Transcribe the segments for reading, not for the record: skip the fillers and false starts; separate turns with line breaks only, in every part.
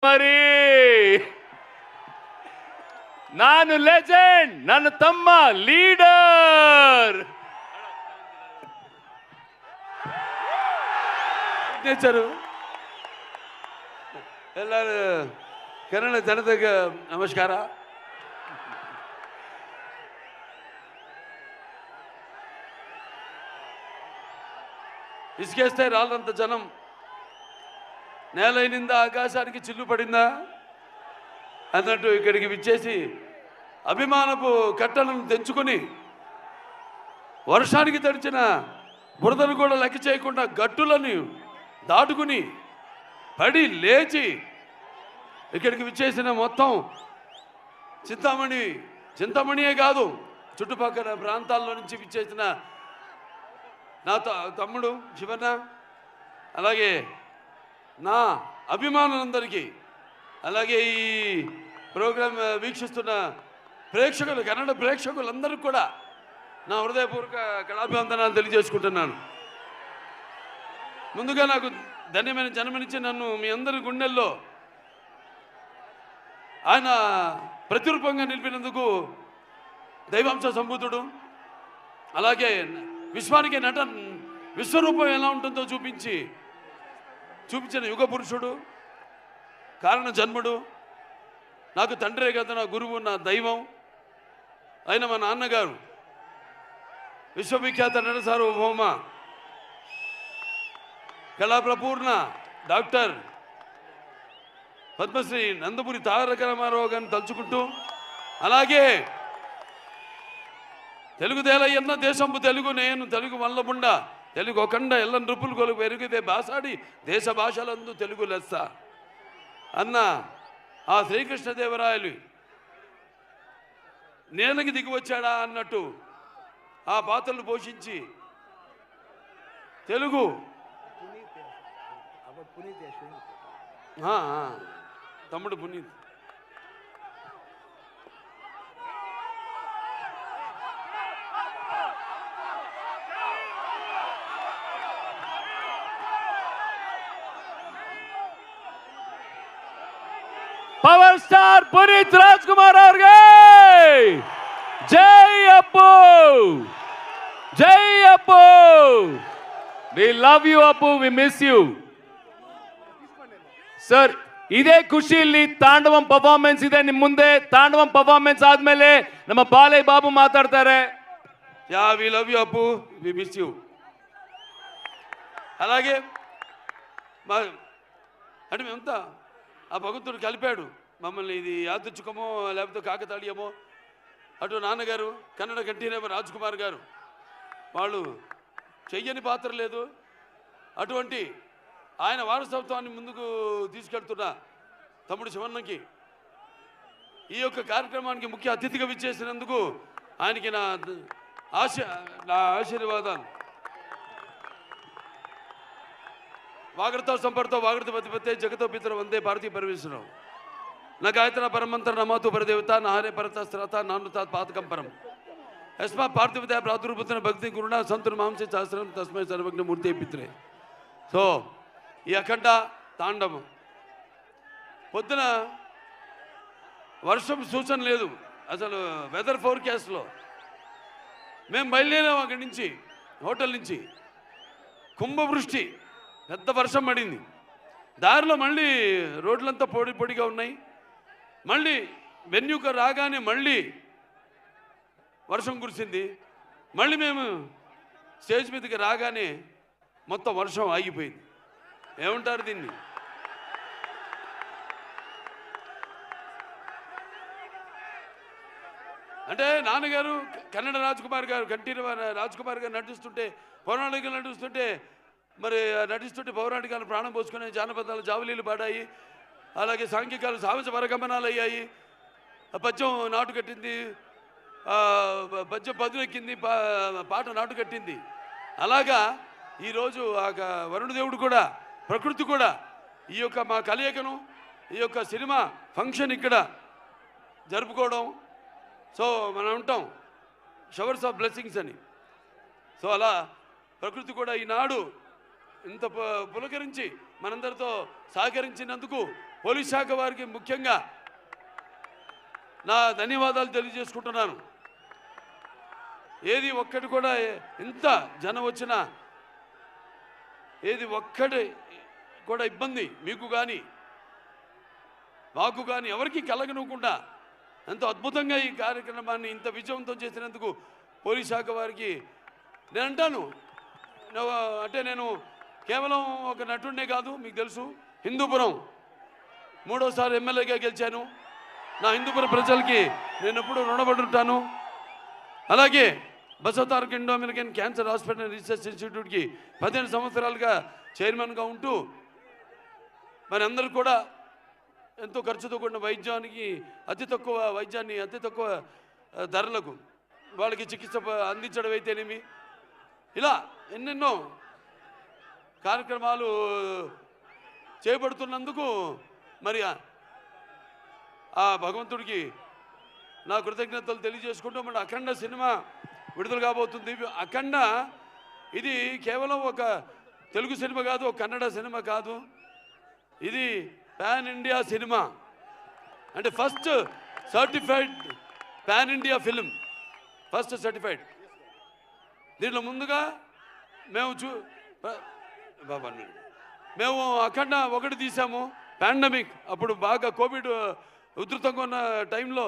మరి ನಾನು ಲೆಜೆಂಡ್, ನನ್ನ ತಮ್ಮ ಲೀಡರ್.
ಸಿಗ್ನೇಚರು ಎಲ್ಲರೂ ಕನ್ನಡ ಜನತೆಗೆ ನಮಸ್ಕಾರ. ఇసుకేస్తే రాళ్ళంత జనం నేలైనిందా ఆకాశానికి చిల్లు పడిందా అన్నట్టు ఇక్కడికి విచ్చేసి అభిమానపు కట్టలను తెంచుకొని వర్షానికి తడిచిన బురదను కూడా లెక్క చేయకుండా గట్టులను దాటుకుని పడి ఇక్కడికి విచ్చేసిన మొత్తం చింతామణియే కాదు చుట్టుపక్కల ప్రాంతాల్లో నుంచి విచ్చేసిన నా తమ్ముడు శివన్న, అలాగే నా అభిమానులందరికీ, అలాగే ఈ ప్రోగ్రాం వీక్షిస్తున్న ప్రేక్షకులు, కన్నడ ప్రేక్షకులందరికీ కూడా నా హృదయపూర్వక కళాభివందనాలు తెలియజేసుకుంటున్నాను. ముందుగా నాకు ధన్యమైన జన్మనిచ్చి నన్ను మీ అందరి గుండెల్లో ఆయన ప్రతిరూపంగా నిలిపినందుకు దైవాంశ సంభూతుడు, అలాగే విశ్వానికి విశ్వరూపం ఎలా ఉంటుందో చూపించిన యుగ పురుషుడు, కారణ జన్ముడు, నాకు తండ్రే కదా నా గురువు, నా దైవం అయిన మా నాన్నగారు విశ్వవిఖ్యాత నట సార్వభౌమ కళాప్రపూర్ణ డాక్టర్ పద్మశ్రీ నందమూరి తారక రామారావు గారిని తలుచుకుంటూ, అలాగే తెలుగుదేలయ్యన్న దేశంపు తెలుగు నేను తెలుగు వల్లబుండ తెలుగు ఒకండ ఎల్ల నృపులు కొలుగు పెరిగితే బాసాడి దేశ భాషలందు తెలుగు లెస్స అన్న ఆ శ్రీకృష్ణదేవరాయలు నేలకి దిగి వచ్చాడా అన్నట్టు ఆ పాత్రలు పోషించి తెలుగు తమ్ముడు పునీత్
ಪವರ್ ಸ್ಟಾರ್ ಪುನೀತ್ ರಾಜ್ಕುಮಾರ್ ಅವ್ರಿಗೆ ಜೈ ಅಪ್ಪು, ಜೈ Appu. We love you Appu, we miss you sir. ಇದೇ ಖುಷಿಯಲ್ಲಿ ತಾಂಡವಂ ಪರ್ಫಾರ್ಮೆನ್ಸ್ ಇದೆ ನಿಮ್ಮ ಮುಂದೆ. ತಾಂಡವಂ ಪರ್ಫಾರ್ಮೆನ್ಸ್ ಆದ್ಮೇಲೆ ನಮ್ಮ ಬಾಲಯ್ಯ ಬಾಬು ಮಾತಾಡ್ತಾರೆ.
యా వి లవ్ యూ అప్పు, వి మిస్ యూ. అలాగే అంటే మేమంతా ఆ భగవంతుడు కలిపాడు మమ్మల్ని. ఇది యాదృచ్ఛికమో లేకపోతే కాకతాళీయమో, అటు నాన్నగారు కన్నడ కంఠీరవ రాజ్ కుమార్ గారు వాళ్ళు చెయ్యని పాత్ర లేదు. అటువంటి ఆయన వారసత్వాన్ని ముందుకు తీసుకెళ్తున్న తమ్ముడు శివన్నకి ఈ యొక్క కార్యక్రమానికి ముఖ్య అతిథిగా విచ్చేసినందుకు ఆయనకి నా ఆశీర్వాదాలు. వాగడతో సంపర్తో వాగడత పతిపతే జగతో పితర వందే భారతీయ పరమేశ్వరం నా గాయత్ర పరమంతర నమాతు పరదేవత నాహరే పరత శ్రత నానుతా పాతకం పరం యస్మా పార్థివదయ ప్రాదుర్భూతన భక్తి గురుణ సంతున మాంసే శాస్త్రం తస్మై సర్వజ్ఞ మూర్తి పిత్రే. సో ఈ అఖండ తాండవం పొద్దున వర్షం సూచన లేదు, అసలు వెదర్ ఫోర్కాస్ట్లో మేము బయలుదేరాం. అక్కడి నుంచి హోటల్ నుంచి కుంభవృష్టి, పెద్ద వర్షం పడింది. దారిలో మళ్ళీ రోడ్లంతా పొడిగా ఉన్నాయి. మళ్ళీ వెన్యూక రాగానే మళ్ళీ వర్షం కురిసింది. మళ్ళీ మేము స్టేజ్ మీదకి రాగానే మొత్తం వర్షం ఆగిపోయింది. ఏమంటారు దీన్ని? అంటే నాన్నగారు కన్నడ రాజ్కుమార్ గారు, కంఠీరవ రాజ్కుమార్ గారు నటిస్తుంటే, పౌరాణికలు నటిస్తుంటే, మరి నటిస్తుంటే పౌరాణికాలు ప్రాణం పోసుకునే జానపదాలు జావలీలు పాడాయి. అలాగే సాంఘికాలు సాహస పరగమనాలు అయ్యాయి. పద్యం నాటు కట్టింది, పద్యం పదునెక్కింది, పాట నాటు కట్టింది. అలాగా ఈరోజు ఆ వరుణదేవుడు కూడా, ప్రకృతి కూడా ఈ యొక్క మా కలయికను, ఈ యొక్క సినిమా ఫంక్షన్ ఇక్కడ జరుపుకోవడం. సో మనం ఉంటాం షవర్స్ ఆఫ్ బ్లెస్సింగ్స్ అని. సో అలా ప్రకృతి కూడా ఈనాడు ఇంత పులకరించి మనందరితో సహకరించినందుకు పోలీస్ శాఖ వారికి ముఖ్యంగా నా ధన్యవాదాలు తెలియజేసుకుంటున్నాను. ఏది ఒక్కటి కూడా ఎంత జనం వచ్చినా ఏది ఒక్కటి కూడా ఇబ్బంది మీకు కానీ మాకు కానీ ఎవరికి కలగనివ్వకుండా ఎంతో అద్భుతంగా ఈ కార్యక్రమాన్ని ఇంత విజయవంతం చేసినందుకు పోలీస్ శాఖ వారికి నేను అంటాను. అంటే నేను కేవలం ఒక నటుడినే కాదు, మీకు తెలుసు హిందూపురం 3వ సారి ఎమ్మెల్యేగా గెలిచాను. నా హిందూపురం ప్రజలకి నేను ఎప్పుడూ రుణపడి ఉంటాను. అలాగే Basavataraka Indo American cancer hospital research ఇన్స్టిట్యూట్కి 15 సంవత్సరాలుగా చైర్మన్గా ఉంటూ మరి అందరూ కూడా ఎంతో ఖర్చుతో కూడిన వైద్యానికి అతి తక్కువ వైద్యాన్ని అతి తక్కువ ధరలకు వాళ్ళకి చికిత్స అందించడం అయితేనేమి, ఇలా ఎన్నెన్నో కార్యక్రమాలు చేపడుతున్నందుకు మరి ఆ భగవంతుడికి నా కృతజ్ఞతలు తెలియజేసుకుంటూ మన అఖండ సినిమా విడుదల కాబోతుంది. అఖండ ఇది కేవలం ఒక తెలుగు సినిమా కాదు, ఒక కన్నడ సినిమా కాదు, ఇది పాన్ ఇండియా సినిమా. అంటే first certified pan India film, first certified. దీంట్లో ముందుగా మేము అఖండ 1 తీసాము. పాండమిక్ అప్పుడు బాగా కోవిడ్ ఉధృతంగా ఉన్న టైంలో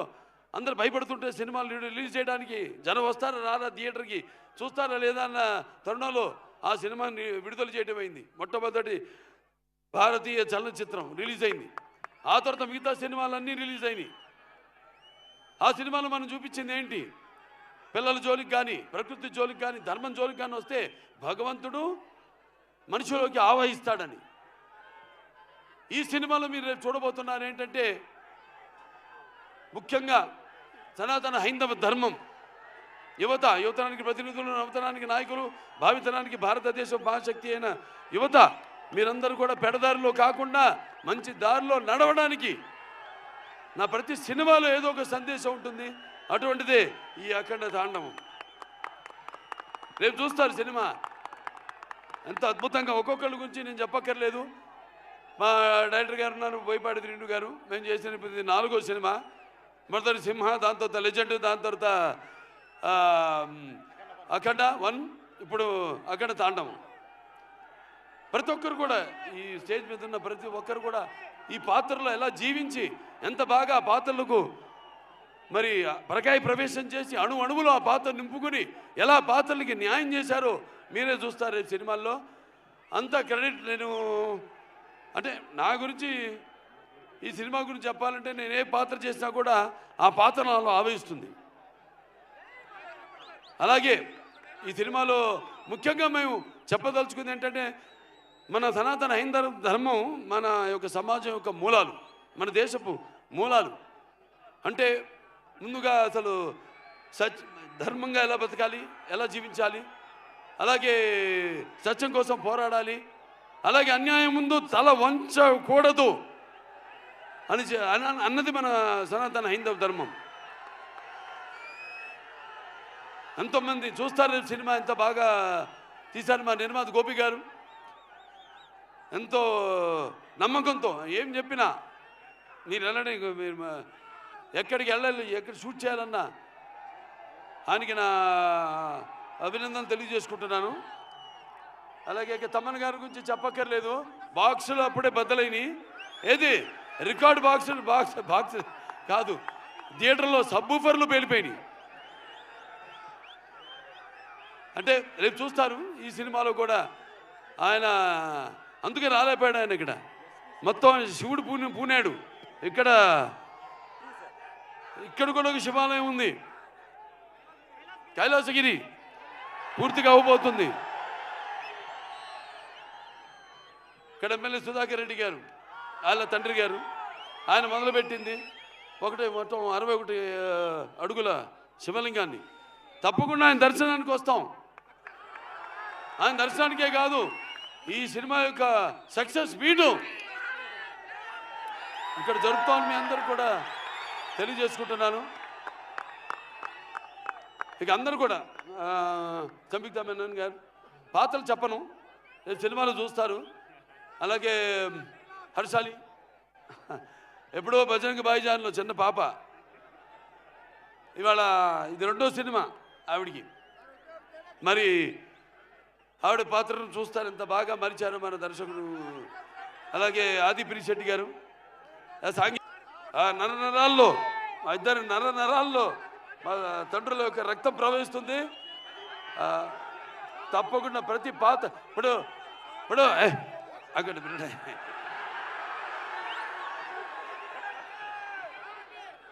అందరు భయపడుతుంటే సినిమాలు రిలీజ్ చేయడానికి జనం వస్తారా రారా థియేటర్కి చూస్తారా లేదా అన్న తరుణంలో ఆ సినిమాని విడుదల చేయడం అయింది. మొట్టమొదటి భారతీయ చలనచిత్రం రిలీజ్ అయింది. ఆ తర్వాత మిగతా సినిమాలన్నీ రిలీజ్ అయినాయి. ఆ సినిమాలో మనం చూపించింది ఏంటి? పిల్లల జోలికి కానీ ప్రకృతి జోలికి కానీ ధర్మం జోలికి కానీ వస్తే భగవంతుడు మనిషిలోకి ఆవహిస్తాడని. ఈ సినిమాలో మీరు చూడబోతున్నారు ఏంటంటే ముఖ్యంగా సనాతన హైందవ ధర్మం, యువతరానికి ప్రతినిధులు, నవతరానికి నాయకులు, భావితరానికి భారతదేశం మహాశక్తి అయిన యువత మీరందరూ కూడా పెడదారిలో కాకుండా మంచి దారిలో నడవడానికి నా ప్రతి సినిమాలో ఏదో ఒక సందేశం ఉంటుంది. అటువంటిదే ఈ అఖండ తాండవం. రేపు చూస్తారు సినిమా ఎంత అద్భుతంగా. ఒక్కొక్కరి గురించి నేను చెప్పక్కర్లేదు. మా డైరెక్టర్ గారు ఉన్నారు, బోయపాటి శ్రీను గారు. మేము చేసిన 4వ సినిమా. మొదటి సింహ, దాని తర్వాత లెజెండ్, దాని తర్వాత అఖండ 1, ఇప్పుడు అఖండ తాండవం. ప్రతి ఒక్కరు కూడా ఈ స్టేజ్ మీద ఉన్న ప్రతి ఒక్కరు కూడా ఈ పాత్రలో ఎలా జీవించి ఎంత బాగా ఆ పాత్రలకు మరి పరకాయ ప్రవేశం చేసి అణువులో ఆ పాత్ర నింపుకొని ఎలా పాత్రలకి న్యాయం చేశారో మీరే చూస్తారు ఈ సినిమాల్లో. అంత క్రెడిట్ నేను అంటే నా గురించి ఈ సినిమా గురించి చెప్పాలంటే నేను ఏ పాత్ర చేసినా కూడా ఆ పాత్ర నాలో ఆవహిస్తుంది. అలాగే ఈ సినిమాలో ముఖ్యంగా మేము చెప్పదలుచుకుంది ఏంటంటే మన సనాతన హైందవ ధర్మం మన యొక్క సమాజం యొక్క మూలాలు, మన దేశపు మూలాలు. అంటే ముందుగా అసలు ధర్మంగా ఎలా బతకాలి, ఎలా జీవించాలి, అలాగే సత్యం కోసం పోరాడాలి, అలాగే అన్యాయం ముందు తల వంచకూడదు అన్నది మన సనాతన హైందవ ధర్మం. ఎంతోమంది చూస్తారు సినిమా, ఎంత బాగా తీశారు మా నిర్మాత గోపి గారు. ఎంతో నమ్మకంతో ఏం చెప్పినా మీరు వెళ్ళండి, మీరు ఎక్కడికి వెళ్ళాలి, ఎక్కడ షూట్ చేయాలన్నా ఆయనకి నా అభినందనలు తెలియజేసుకుంటున్నాను. అలాగే తమ్మన్ గారి గురించి చెప్పక్కర్లేదు. బాక్సులు అప్పుడే బద్దలైనవి. ఏది రికార్డ్ బాక్స్ కాదు, థియేటర్లో సబ్బూఫర్లు పేలిపోయినాయి. అంటే రేపు చూస్తారు ఈ సినిమాలో కూడా ఆయన అందుకే రాలేపోయాడు. ఆయన ఇక్కడ మొత్తం శివుడు పూనాడు. ఇక్కడ కూడా ఒక శివాలయం ఉంది, కైలాసగిరి పూర్తిగా అవ్వబోతుంది. ఇక్కడ ఎమ్మెల్యే సుధాకర్ రెడ్డి గారు, వాళ్ళ తండ్రి గారు, ఆయన మొదలుపెట్టింది మొత్తం 61 అడుగుల శివలింగాన్ని. తప్పకుండా ఆయన దర్శనానికి వస్తాం. ఆయన దర్శనానికే కాదు, ఈ సినిమా యొక్క సక్సెస్ మీటు ఇక్కడ జరుపుతామని మీ అందరూ కూడా తెలియజేసుకుంటున్నాను. ఇక అందరూ కూడా సంయుక్త మేనన్ గారు పాత్రలు చెప్పను, రేపు సినిమాలో చూస్తారు. అలాగే హర్షాలి, ఎప్పుడో బజరంగ్ భాయిజాన్లో చిన్న పాప, ఇవాళ ఇది 2వ సినిమా ఆవిడికి. మరి ఆవిడ పాత్రను చూస్తారు ఎంత బాగా మరిచారు మన దర్శకుడు. అలాగే ఆది పినిశెట్టి గారు నరనరాల్లో, మా ఇద్దరు నరనరాల్లో మా తండ్రుల యొక్క రక్తం ప్రవహిస్తుంది. తప్పకుండా ప్రతి పాత్ర ఇప్పుడు అక్కడ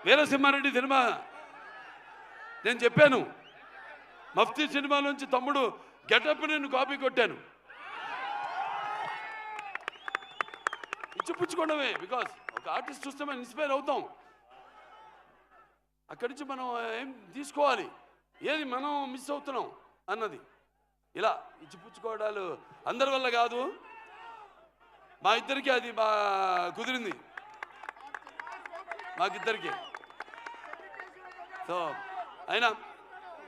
వీరసింహారెడ్డి సినిమా నేను చెప్పాను, మఫ్తీ సినిమా నుంచి తమ్ముడు గెటప్ నేను కాపీ కొట్టాను. ఇచ్చిపుచ్చుకోవడమే, బికాస్ ఒక ఆర్టిస్ట్ చూస్తే మనం ఇన్స్పైర్ అవుతాం. అక్కడి నుంచి మనం ఏం తీసుకోవాలి, ఏది మనం మిస్ అవుతున్నాం అన్నది. ఇలా ఇచ్చిపుచ్చుకోవడాలు అందరి వల్ల కాదు, మా ఇద్దరికి అది కుదిరింది, మాకిద్దరికి. సో అయినా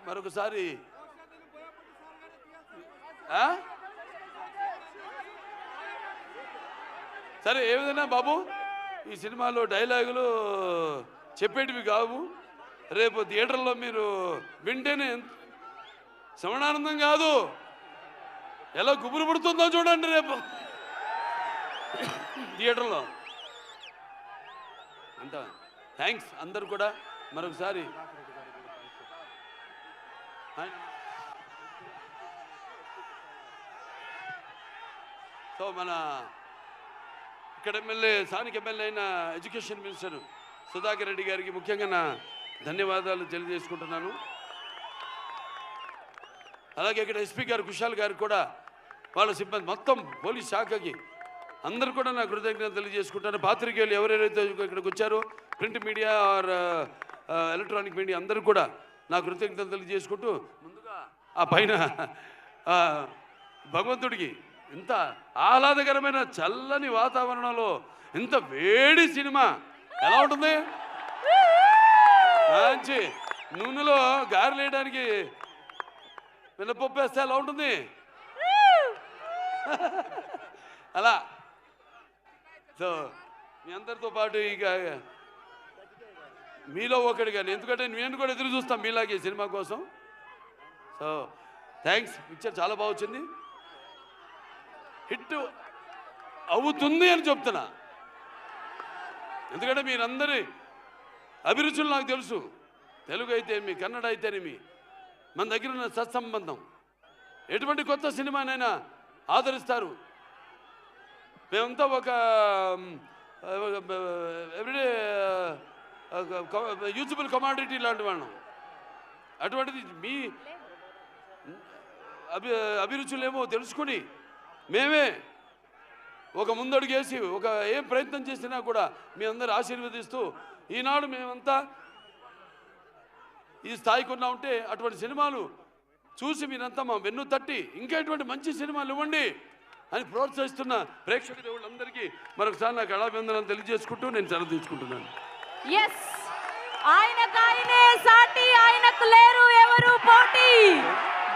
మరొకసారి సరే, ఏ విధంగా బాబు ఈ సినిమాలో డైలాగులు చెప్పేటివి కావు. రేపు థియేటర్లో మీరు వింటేనే శ్రవణానందం కాదు, ఎలా గుబురు పుడుతుందో చూడండి రేపు థియేటర్లో. అంత థ్యాంక్స్ అందరు కూడా మరొకసారి. సో మన ఇక్కడ ఎమ్మెల్యే, స్థానిక ఎమ్మెల్యే అయిన ఎడ్యుకేషన్ మినిస్టర్ సుధాకర్ రెడ్డి గారికి ముఖ్యంగా నా ధన్యవాదాలు తెలియజేసుకుంటున్నాను. అలాగే ఇక్కడ ఎస్పీ గారు కుశాల్ గారికి కూడా, వాళ్ళ సిబ్బంది మొత్తం పోలీస్ శాఖకి అందరూ కూడా నా కృతజ్ఞతలు తెలియజేసుకుంటాను. పాత్రికేయులు ఎవరెవరైతే ఇక్కడికి వచ్చారో, print media are electronic media అందరూ కూడా నా కృతజ్ఞతలు తెలియజేసుకుంటూ, ముందుగా ఆ పైన భగవంతుడికి ఇంత ఆహ్లాదకరమైన చల్లని వాతావరణంలో ఇంత వేడి సినిమా ఎలా ఉంటుంది, మంచి నూనెలో గారెలు వేయడానికి మినపప్పు వేస్తే ఎలా ఉంటుంది అలా. సో మీ అందరితో పాటు ఇక మీలో ఒకటి కానీ, ఎందుకంటే నేను కూడా ఎదురు చూస్తాను మీలాగే సినిమా కోసం. సో థ్యాంక్స్, పిక్చర్ చాలా బాగా వచ్చింది, హిట్ అవుతుంది అని చెప్తున్నా. ఎందుకంటే మీరందరి అభిరుచులు నాకు తెలుసు, తెలుగు అయితేనేమి, కన్నడ అయితేనేమి, మన దగ్గర ఉన్న సత్సంబంధం. ఎటువంటి కొత్త సినిమానైనా ఆదరిస్తారు. మేమంతా ఒక ఎవ్రీడే యూజబుల్ కమాడిటీ లాంటి వాళ్ళం. అటువంటిది మీ అభిరుచులేమో తెలుసుకుని మేమే ఒక ముందడుగేసి ఒక ఏం ప్రయత్నం చేసినా కూడా మీ అందరూ ఆశీర్వదిస్తూ ఈనాడు మేమంతా ఈ స్థాయికి ఉన్నా ఉంటే, అటువంటి సినిమాలు చూసి మీరంతా మా వెన్ను తట్టి ఇంకా ఇటువంటి మంచి సినిమాలు ఇవ్వండి అని ప్రోత్సహిస్తున్న ప్రేక్షక దేవుళ్ళందరికీ మరొకసారి నాకు కళాభివందనాలు తెలియజేసుకుంటూ నేను సెలవు తీసుకుంటున్నాను.
ఆయనకాయనే సాటి, ఆయనకు లేరు ఎవరు పోటీ.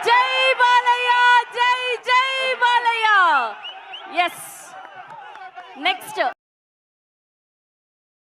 జై బాలయ్య, జై జై బాలయ్య. నెక్స్ట్